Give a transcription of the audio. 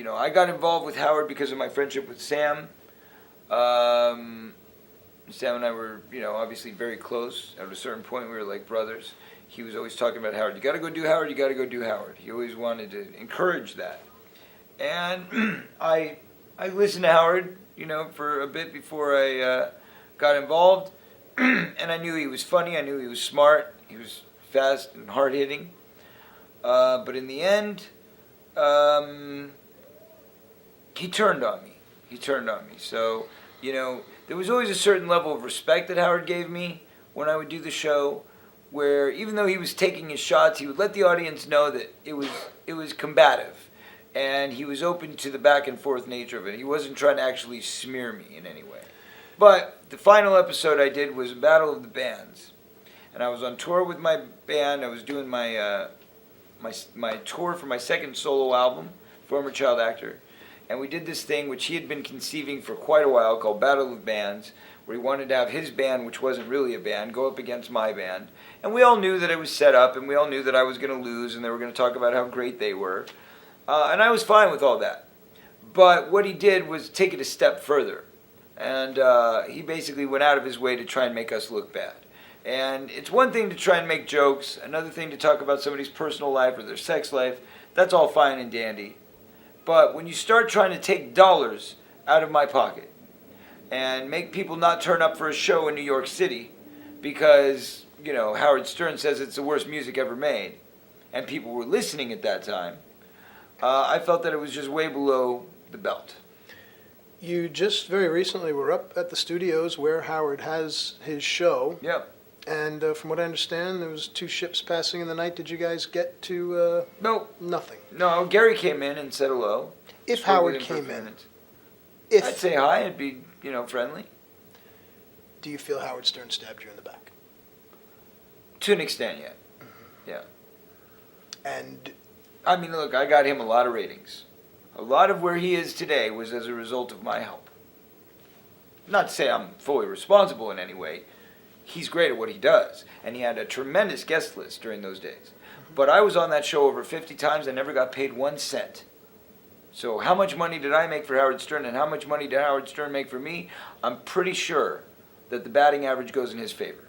I got involved with Howard because of my friendship with Sam. Um, Sam and I were, obviously very close. At a certain point, we were like brothers. He was always talking about Howard. You got to go do Howard. You got to go do Howard. He always wanted to encourage that. And I listened to Howard, for a bit before I got involved. And I knew he was funny. I knew he was smart. He was fast and hard hitting. But in the end, he turned on me. So, there was always a certain level of respect that Howard gave me when I would do the show, where even though he was taking his shots, he would let the audience know that it was combative, and he was open to the back and forth nature of it. He wasn't trying to actually smear me in any way. But the final episode I did was Battle of the Bands, and I was on tour with my band. I was doing my my tour for my second solo album, Former Child Actor. And we did this thing which he had been conceiving for quite a while called Battle of Bands, where he wanted to have his band, which wasn't really a band, go up against my band. And we all knew that it was set up, and we all knew that I was going to lose, and they were going to talk about how great they were. And I was fine with all that. But what he did was take it a step further. And he basically went out of his way to try and make us look bad. And it's one thing to try and make jokes, another thing to talk about somebody's personal life or their sex life. That's all fine and dandy. But when you start trying to take dollars out of my pocket and make people not turn up for a show in New York City because, Howard Stern says it's the worst music ever made, and people were listening at that time, I felt that it was just way below the belt. You just very recently were up at the studios where Howard has his show. Yep. And from what I understand, there was 2 ships passing in the night. Did you guys get to... No. Nothing. No, Gary came in and said hello. If Howard came in, I'd say hi and be, friendly. Do you feel Howard Stern stabbed you in the back? To an extent, yeah. Mm-hmm. Yeah. And... I mean, look, I got him a lot of ratings. A lot of where he is today was as a result of my help. Not to say I'm fully responsible in any way. He's great at what he does, and he had a tremendous guest list during those days. But I was on that show over 50 times and never got paid 1 cent. So how much money did I make for Howard Stern, and how much money did Howard Stern make for me? I'm pretty sure that the batting average goes in his favor.